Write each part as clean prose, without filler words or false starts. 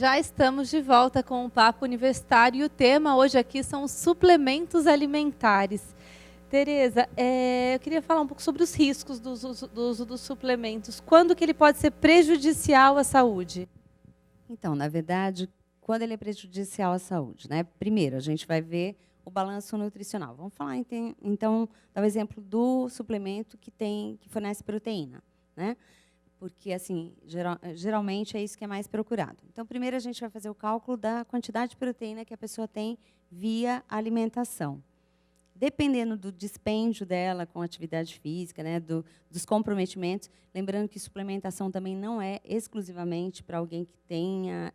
Já estamos de volta com o Papo Universitário e o tema hoje aqui são os suplementos alimentares. Tereza, eu queria falar um pouco sobre os riscos do uso dos suplementos. Quando que ele pode ser prejudicial à saúde? Então, na verdade, quando ele é prejudicial à saúde, né? Primeiro, a gente vai ver o balanço nutricional. Vamos falar, então, dar o exemplo do suplemento que fornece proteína, né? Porque, assim, geralmente é isso que é mais procurado. Então, primeiro a gente vai fazer o cálculo da quantidade de proteína que a pessoa tem via alimentação. Dependendo do dispêndio dela com atividade física, né, dos comprometimentos, lembrando que suplementação também não é exclusivamente para alguém que tenha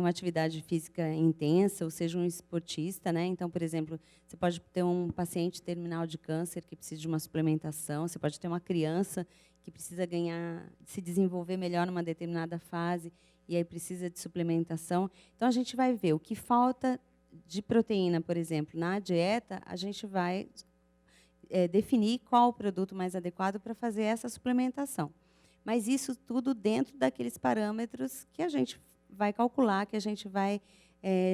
uma atividade física intensa, ou seja, um esportista, né? Então, por exemplo, você pode ter um paciente terminal de câncer que precisa de uma suplementação, você pode ter uma criança que precisa se desenvolver melhor numa determinada fase e aí precisa de suplementação. Então, a gente vai ver o que falta de proteína, por exemplo, na dieta, a gente vai definir qual o produto mais adequado para fazer essa suplementação. Mas isso tudo dentro daqueles parâmetros que a gente vai calcular, que a gente vai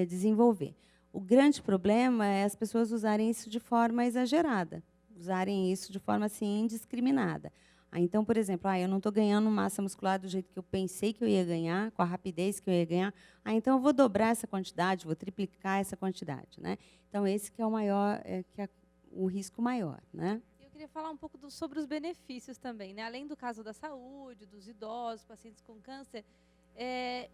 desenvolver. O grande problema é as pessoas usarem isso de forma exagerada, usarem isso de forma assim, indiscriminada. Então, por exemplo, eu não estou ganhando massa muscular do jeito que eu pensei que eu ia ganhar, com a rapidez que eu ia ganhar. Então, eu vou dobrar essa quantidade, vou triplicar essa quantidade, né? Então, esse que é o maior, o risco maior, né? Eu queria falar um pouco sobre os benefícios também, né? Além do caso da saúde, dos idosos, pacientes com câncer,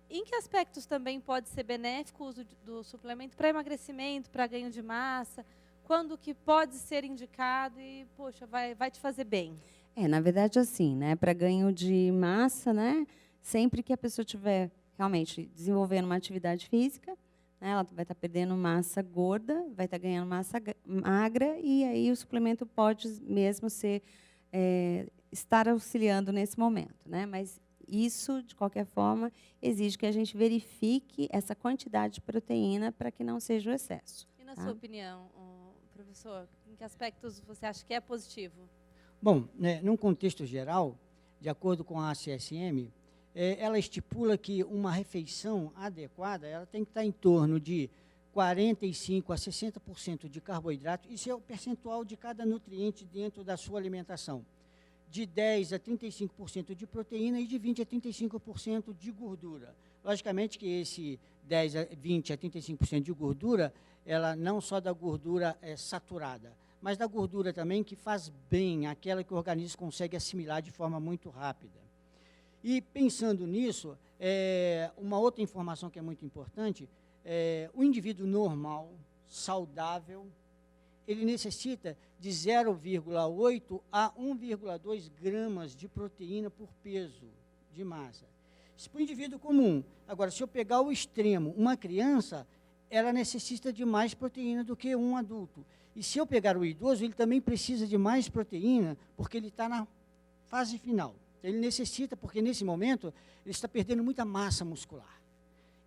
em que aspectos também pode ser benéfico o uso do suplemento para emagrecimento, para ganho de massa? Quando que pode ser indicado e, poxa, vai te fazer bem? Na verdade, assim, né, para ganho de massa, né, sempre que a pessoa estiver realmente desenvolvendo uma atividade física, né, ela vai estar perdendo massa gorda, vai estar ganhando massa magra, e aí o suplemento pode mesmo estar auxiliando nesse momento, né? Mas isso, de qualquer forma, exige que a gente verifique essa quantidade de proteína para que não seja o excesso. E na sua opinião, professor, em que aspectos você acha que é positivo? Bom, num contexto geral, de acordo com a ACSM, ela estipula que uma refeição adequada ela tem que estar em torno de 45% a 60% de carboidrato, isso é o percentual de cada nutriente dentro da sua alimentação, de 10% a 35% de proteína e de 20% a 35% de gordura. Logicamente que esse 20% a 35% de gordura, ela não só da gordura saturada, mas da gordura também que faz bem, aquela que o organismo consegue assimilar de forma muito rápida. E pensando nisso, uma outra informação que é muito importante, o indivíduo normal, saudável, ele necessita de 0,8 a 1,2 gramas de proteína por peso de massa. Isso para o indivíduo comum. Agora, se eu pegar o extremo, uma criança, ela necessita de mais proteína do que um adulto. E se eu pegar o idoso, ele também precisa de mais proteína, porque ele está na fase final. Ele necessita, porque nesse momento, ele está perdendo muita massa muscular.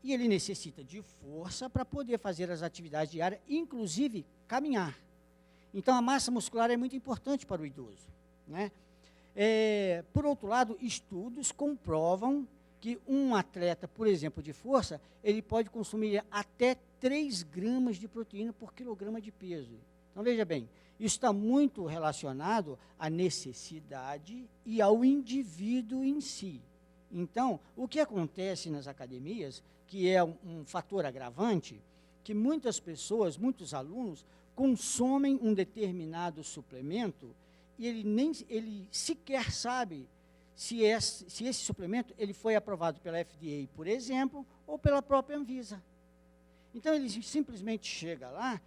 E ele necessita de força para poder fazer as atividades diárias, inclusive caminhar. Então, a massa muscular é muito importante para o idoso, né? Por outro lado, estudos comprovam que um atleta, por exemplo, de força, ele pode consumir até 3 gramas de proteína por quilograma de peso. Então, veja bem, isso está muito relacionado à necessidade e ao indivíduo em si. Então, o que acontece nas academias, que é um fator agravante, que muitas pessoas, muitos alunos, consomem um determinado suplemento e ele sequer sabe se esse suplemento ele foi aprovado pela FDA, por exemplo, ou pela própria Anvisa. Então, ele simplesmente chega lá,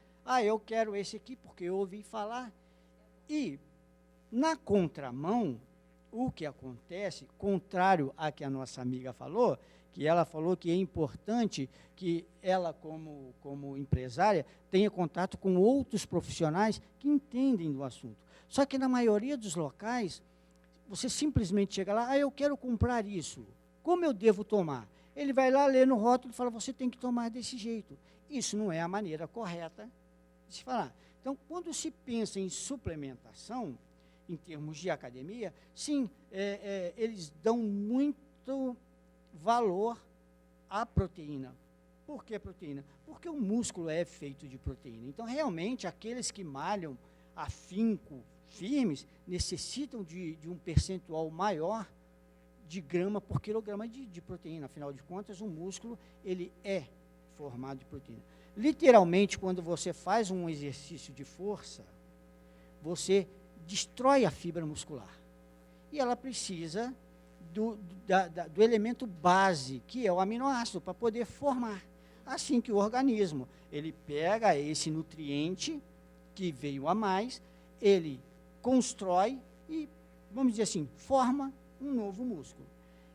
eu quero esse aqui porque eu ouvi falar. E, na contramão, o que acontece, contrário a que a nossa amiga falou, que ela falou que é importante que ela, como empresária, tenha contato com outros profissionais que entendem do assunto. Só que, na maioria dos locais, você simplesmente chega lá, eu quero comprar isso, como eu devo tomar? Ele vai lá, lê no rótulo e fala, você tem que tomar desse jeito. Isso não é a maneira correta de se falar. Então, quando se pensa em suplementação, em termos de academia, sim, eles dão muito valor a proteína. Por que proteína? Porque o músculo é feito de proteína. Então, realmente, aqueles que malham afinco, firmes, necessitam de um percentual maior de grama por quilograma de proteína. Afinal de contas, o músculo ele é formado de proteína. Literalmente, quando você faz um exercício de força, você destrói a fibra muscular. E ela precisa do elemento base, que é o aminoácido, para poder formar. Assim que o organismo, ele pega esse nutriente que veio a mais, ele constrói e, vamos dizer assim, forma um novo músculo.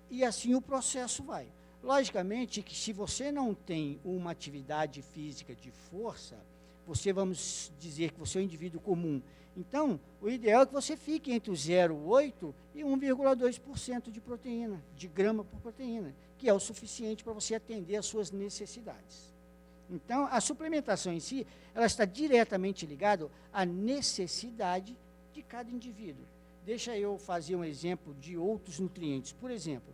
E assim o processo vai. Logicamente que se você não tem uma atividade física de força, você, vamos dizer que você é um indivíduo comum. Então, o ideal é que você fique entre o 0,8% e 1,2% de proteína, de grama por proteína, que é o suficiente para você atender às suas necessidades. Então, a suplementação em si, ela está diretamente ligada à necessidade de cada indivíduo. Deixa eu fazer um exemplo de outros nutrientes. Por exemplo,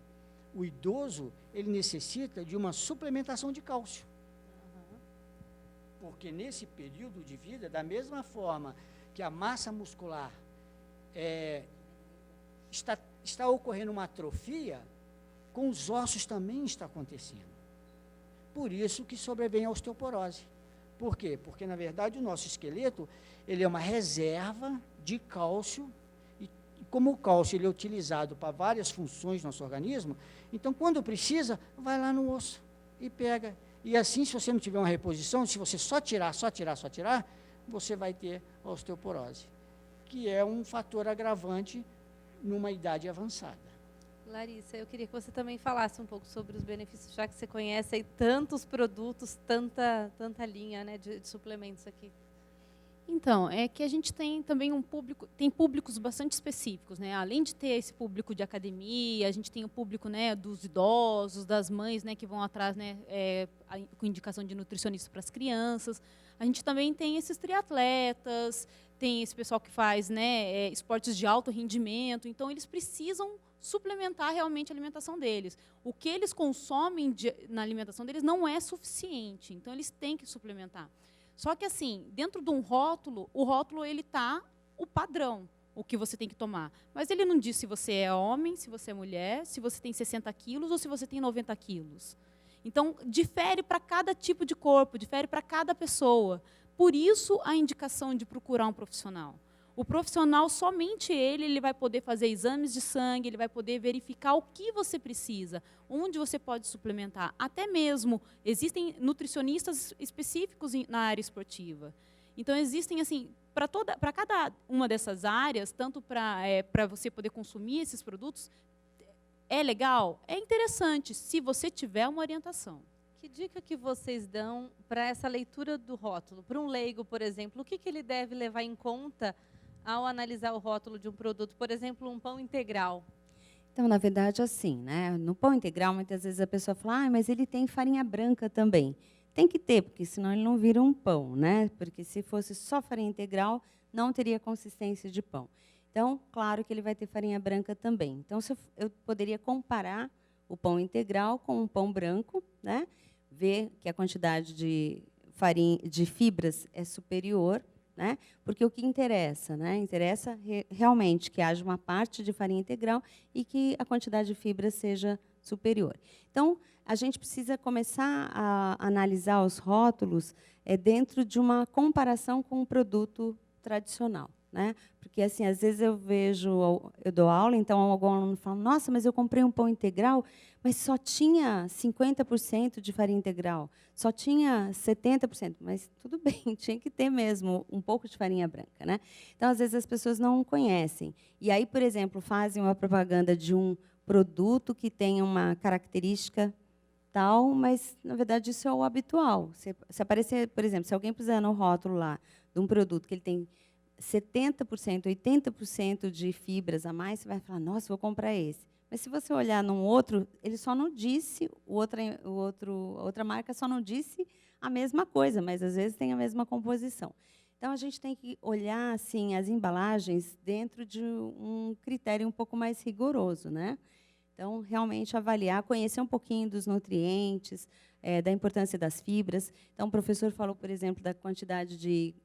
o idoso, ele necessita de uma suplementação de cálcio. Porque nesse período de vida, da mesma forma que a massa muscular está ocorrendo uma atrofia, com os ossos também está acontecendo. Por isso que sobrevém a osteoporose. Por quê? Porque, na verdade, o nosso esqueleto ele é uma reserva de cálcio, e como o cálcio ele é utilizado para várias funções do nosso organismo, então, quando precisa, vai lá no osso e pega. E assim, se você não tiver uma reposição, se você só tirar, você vai ter a osteoporose, que é um fator agravante numa idade avançada. Larissa, eu queria que você também falasse um pouco sobre os benefícios, já que você conhece aí tantos produtos, tanta linha, né, de suplementos aqui. Então, é que a gente tem também tem públicos bastante específicos, né? Além de ter esse público de academia, a gente tem o público, né, dos idosos, das mães, né, que vão atrás, né, com indicação de nutricionista para as crianças. A gente também tem esses triatletas, tem esse pessoal que faz, né, esportes de alto rendimento. Então, eles precisam suplementar realmente a alimentação deles. O que eles consomem na alimentação deles não é suficiente. Então, eles têm que suplementar. Só que, assim, dentro de um rótulo, o rótulo ele tá o padrão, o que você tem que tomar. Mas ele não diz se você é homem, se você é mulher, se você tem 60 quilos ou se você tem 90 quilos. Então, difere para cada tipo de corpo, difere para cada pessoa. Por isso, a indicação de procurar um profissional. O profissional, somente ele vai poder fazer exames de sangue, ele vai poder verificar o que você precisa, onde você pode suplementar. Até mesmo, existem nutricionistas específicos na área esportiva. Então, existem, assim, para cada uma dessas áreas, tanto para você poder consumir esses produtos, é legal? É interessante, se você tiver uma orientação. Que dica que vocês dão para essa leitura do rótulo? Para um leigo, por exemplo, o que ele deve levar em conta ao analisar o rótulo de um produto, por exemplo, um pão integral? Então, na verdade, assim, né? No pão integral, muitas vezes a pessoa fala, mas ele tem farinha branca também. Tem que ter, porque senão ele não vira um pão, né? Porque se fosse só farinha integral, não teria consistência de pão. Então, claro que ele vai ter farinha branca também. Então, eu poderia comparar o pão integral com um pão branco, né? Ver que a quantidade de fibras é superior, né? Porque o que interessa, né? Interessa realmente que haja uma parte de farinha integral e que a quantidade de fibra seja superior. Então, a gente precisa começar a analisar os rótulos dentro de uma comparação com um produto tradicional, né? Porque, assim, às vezes eu dou aula, então algum aluno fala, nossa, mas eu comprei um pão integral, mas só tinha 50% de farinha integral, só tinha 70%, mas tudo bem, tinha que ter mesmo um pouco de farinha branca, né? Então, às vezes, as pessoas não conhecem. E aí, por exemplo, fazem uma propaganda de um produto que tem uma característica tal, mas, na verdade, isso é o habitual. Se aparecer, por exemplo, se alguém puser no rótulo lá de um produto que ele tem 70%, 80% de fibras a mais, você vai falar, nossa, vou comprar esse. Mas se você olhar num outro, ele só não disse, outra marca só não disse a mesma coisa, mas às vezes tem a mesma composição. Então, a gente tem que olhar assim, as embalagens dentro de um critério um pouco mais rigoroso, né? Então, realmente avaliar, conhecer um pouquinho dos nutrientes, da importância das fibras. Então, o professor falou, por exemplo, da quantidade de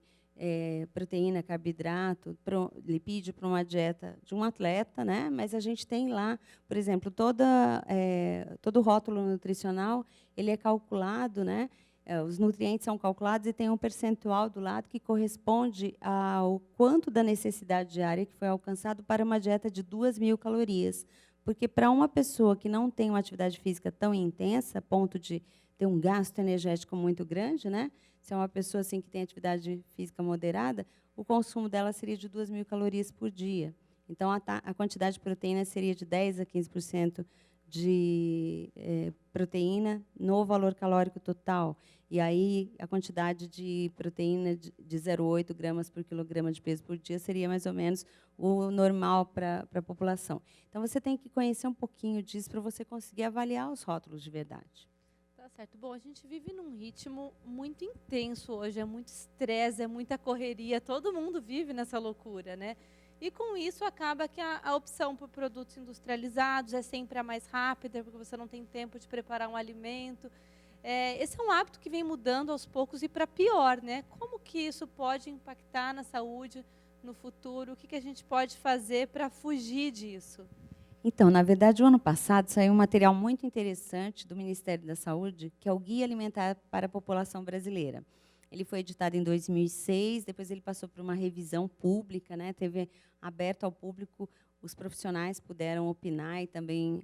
proteína, carboidrato, lipídio para uma dieta de um atleta, né? Mas a gente tem lá, por exemplo, todo o rótulo nutricional, ele é calculado, né? Os nutrientes são calculados e tem um percentual do lado que corresponde ao quanto da necessidade diária que foi alcançado para uma dieta de 2.000 calorias. Porque para uma pessoa que não tem uma atividade física tão intensa, a ponto de ter um gasto energético muito grande, né? Se é uma pessoa assim que tem atividade física moderada, o consumo dela seria de 2.000 calorias por dia. Então, a quantidade de proteína seria de 10% a 15% de proteína no valor calórico total. E aí, a quantidade de proteína de 0,8 gramas por quilograma de peso por dia seria mais ou menos o normal para a população. Então, você tem que conhecer um pouquinho disso para você conseguir avaliar os rótulos de verdade. Tá certo. Bom, a gente vive num ritmo muito intenso hoje, é muito estresse, é muita correria, todo mundo vive nessa loucura, né? E com isso acaba que a opção por produtos industrializados é sempre a mais rápida, porque você não tem tempo de preparar um alimento. Esse é um hábito que vem mudando aos poucos e para pior, né? Como que isso pode impactar na saúde no futuro? O que a gente pode fazer para fugir disso? Então, na verdade, o ano passado saiu um material muito interessante do Ministério da Saúde, que é o Guia Alimentar para a População Brasileira. Ele foi editado em 2006, depois ele passou por uma revisão pública, né? Teve aberto ao público, os profissionais puderam opinar e também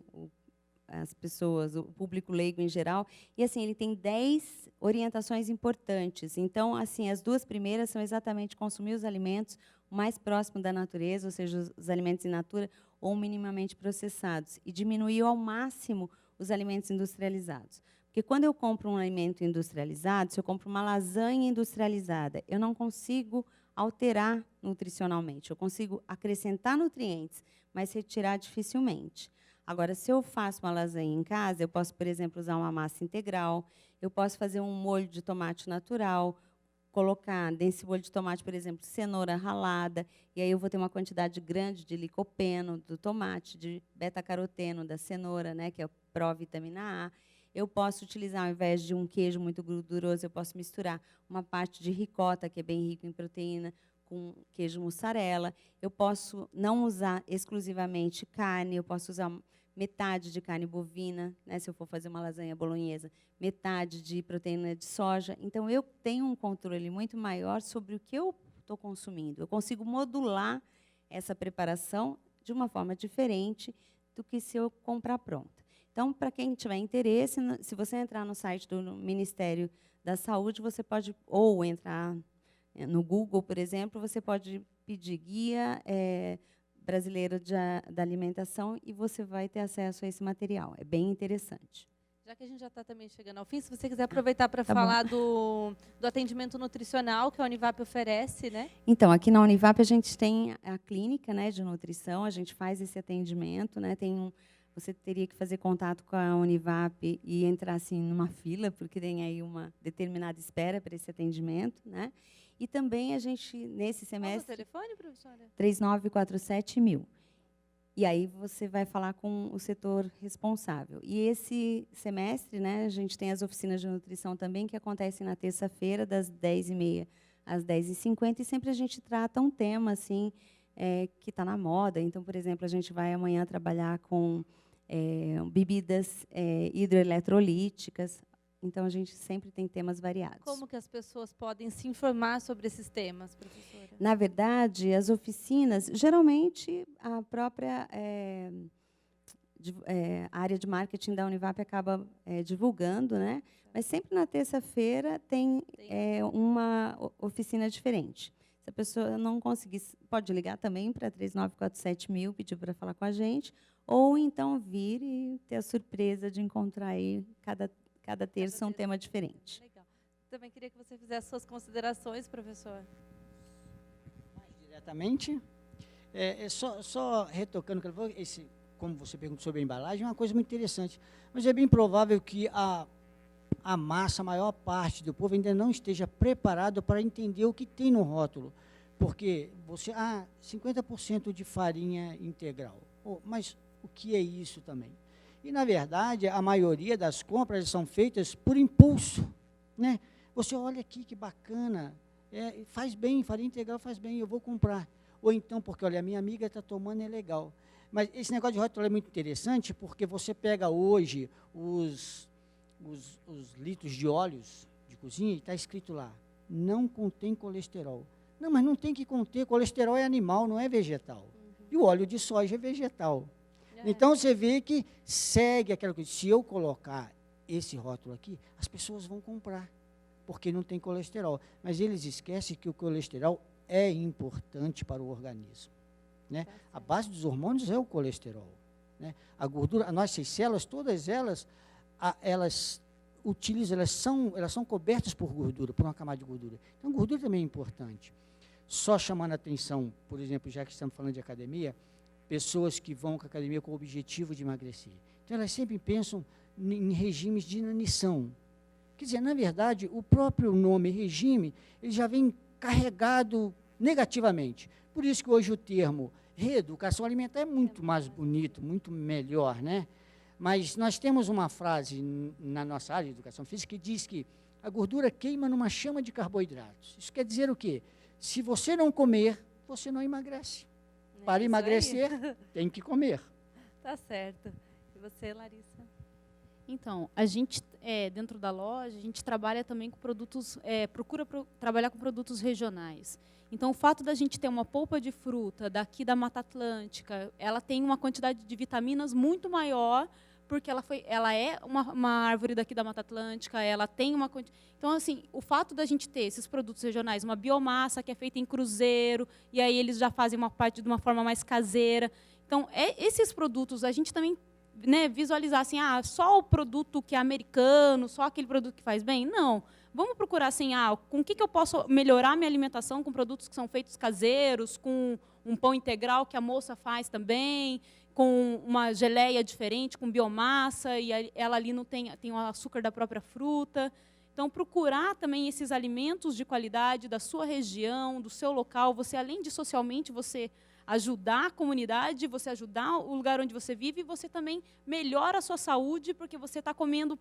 as pessoas, o público leigo em geral. E assim, ele tem 10 orientações importantes. Então, assim, as 2 primeiras são exatamente consumir os alimentos o mais próximo da natureza, ou seja, os alimentos in natura ou minimamente processados, e diminuir ao máximo os alimentos industrializados. Porque quando eu compro um alimento industrializado, se eu compro uma lasanha industrializada, eu não consigo alterar nutricionalmente. Eu consigo acrescentar nutrientes, mas retirar dificilmente. Agora, se eu faço uma lasanha em casa, eu posso, por exemplo, usar uma massa integral, eu posso fazer um molho de tomate natural, colocar nesse molho de tomate, por exemplo, cenoura ralada, e aí eu vou ter uma quantidade grande de licopeno do tomate, de beta-caroteno da cenoura, né, que é a provitamina A. Eu posso utilizar, ao invés de um queijo muito gorduroso, eu posso misturar uma parte de ricota, que é bem rico em proteína, com queijo mussarela. Eu posso não usar exclusivamente carne, eu posso usar metade de carne bovina, né, se eu for fazer uma lasanha bolonhesa, metade de proteína de soja. Então, eu tenho um controle muito maior sobre o que eu estou consumindo. Eu consigo modular essa preparação de uma forma diferente do que se eu comprar pronta. Então, para quem tiver interesse, se você entrar no site do Ministério da Saúde, você pode, ou entrar no Google, por exemplo, você pode pedir Guia Brasileiro da Alimentação e você vai ter acesso a esse material. É bem interessante. Já que a gente já está também chegando ao fim, se você quiser aproveitar para falar do atendimento nutricional que a Univap oferece, né? Então, aqui na Univap a gente tem a clínica, né, de nutrição, a gente faz esse atendimento, né, você teria que fazer contato com a Univap e entrar assim numa fila, porque tem aí uma determinada espera para esse atendimento, né? E também a gente, nesse semestre... Qual é o telefone, professora? 3947.000. E aí você vai falar com o setor responsável. E esse semestre, né, a gente tem as oficinas de nutrição também, que acontecem na terça-feira, das 10h30 às 10h50, e sempre a gente trata um tema assim, que está na moda. Então, por exemplo, a gente vai amanhã trabalhar com bebidas hidroeletrolíticas. Então, a gente sempre tem temas variados. Como que as pessoas podem se informar sobre esses temas, professora? Na verdade, as oficinas, geralmente, a própria área de marketing da Univap acaba divulgando, né? Mas sempre na terça-feira tem uma oficina diferente. Se a pessoa não conseguir, pode ligar também para 3947.000, pedir para falar com a gente, ou então vir e ter a surpresa de encontrar aí cada terça um tema diferente. Legal. Também queria que você fizesse suas considerações, professor. Mais diretamente, só retocando o que ele falou, como você perguntou sobre a embalagem, é uma coisa muito interessante. Mas é bem provável que a massa, a maior parte do povo ainda não esteja preparado para entender o que tem no rótulo. Porque 50% de farinha integral. Mas o que é isso também? E, na verdade, a maioria das compras são feitas por impulso, né? Você olha aqui, que bacana, faz bem, farinha integral faz bem, eu vou comprar. Ou então, porque, olha, a minha amiga está tomando, é legal. Mas esse negócio de rótulo é muito interessante, porque você pega hoje os litros de óleos de cozinha e está escrito lá, não contém colesterol. Não, mas não tem que conter, colesterol é animal, não é vegetal. E o óleo de soja é vegetal. Então, você vê que segue aquela coisa. Se eu colocar esse rótulo aqui, as pessoas vão comprar, porque não tem colesterol. Mas eles esquecem que o colesterol é importante para o organismo, né? A base dos hormônios é o colesterol, né? A gordura, as nossas células, todas elas, elas utilizam, elas são cobertas por gordura, por uma camada de gordura. Então, gordura também é importante. Só chamando a atenção, por exemplo, já que estamos falando de academia, pessoas que vão com a academia com o objetivo de emagrecer. Então, elas sempre pensam em regimes de inanição. Quer dizer, na verdade, o próprio nome regime, ele já vem carregado negativamente. Por isso que hoje o termo reeducação alimentar é muito mais bonito, muito melhor, né? Mas nós temos uma frase na nossa área de educação física que diz que a gordura queima numa chama de carboidratos. Isso quer dizer o quê? Se você não comer, você não emagrece. Para emagrecer, tem que comer. Tá certo. E você, Larissa? Então, a gente, dentro da loja, a gente trabalha também com produtos, trabalhar com produtos regionais. Então, o fato da gente ter uma polpa de fruta daqui da Mata Atlântica, ela tem uma quantidade de vitaminas muito maior, porque ela é uma árvore daqui da Mata Atlântica, ela tem uma quantidade... Então, assim, o fato da gente ter esses produtos regionais, uma biomassa que é feita em cruzeiro, e aí eles já fazem uma parte de uma forma mais caseira. Então, esses produtos, a gente também, né, visualizar assim, só o produto que é americano, só aquele produto que faz bem? Não. Vamos procurar assim, com o que eu posso melhorar minha alimentação com produtos que são feitos caseiros, com um pão integral que a moça faz também, com uma geleia diferente, com biomassa, e ela ali não tem o açúcar da própria fruta. Então, procurar também esses alimentos de qualidade da sua região, do seu local. Você, além de socialmente, você ajudar a comunidade, você ajudar o lugar onde você vive, você também melhora a sua saúde, porque você está comendo,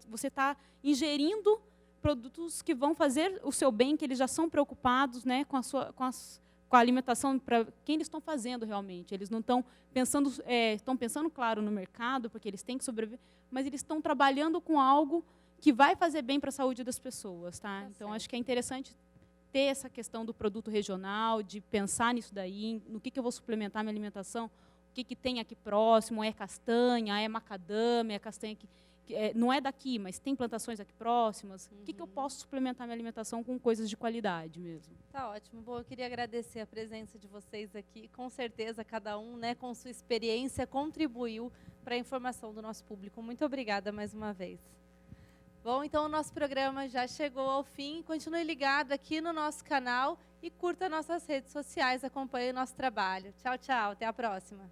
você está ingerindo produtos que vão fazer o seu bem, que eles já são preocupados, né, com a alimentação, para quem eles estão fazendo realmente. Eles não estão pensando, estão pensando, claro, no mercado, porque eles têm que sobreviver, mas eles estão trabalhando com algo que vai fazer bem para a saúde das pessoas, tá? Então, acho que é interessante ter essa questão do produto regional, de pensar nisso daí, no que eu vou suplementar minha alimentação, o que tem aqui próximo, é castanha, é macadâmia, é castanha que não é daqui, mas tem plantações aqui próximas. O que eu posso suplementar minha alimentação com coisas de qualidade mesmo? Tá ótimo. Bom, eu queria agradecer a presença de vocês aqui. Com certeza, cada um, né, com sua experiência, contribuiu para a informação do nosso público. Muito obrigada mais uma vez. Bom, então o nosso programa já chegou ao fim. Continue ligado aqui no nosso canal e curta nossas redes sociais. Acompanhe o nosso trabalho. Tchau, tchau. Até a próxima.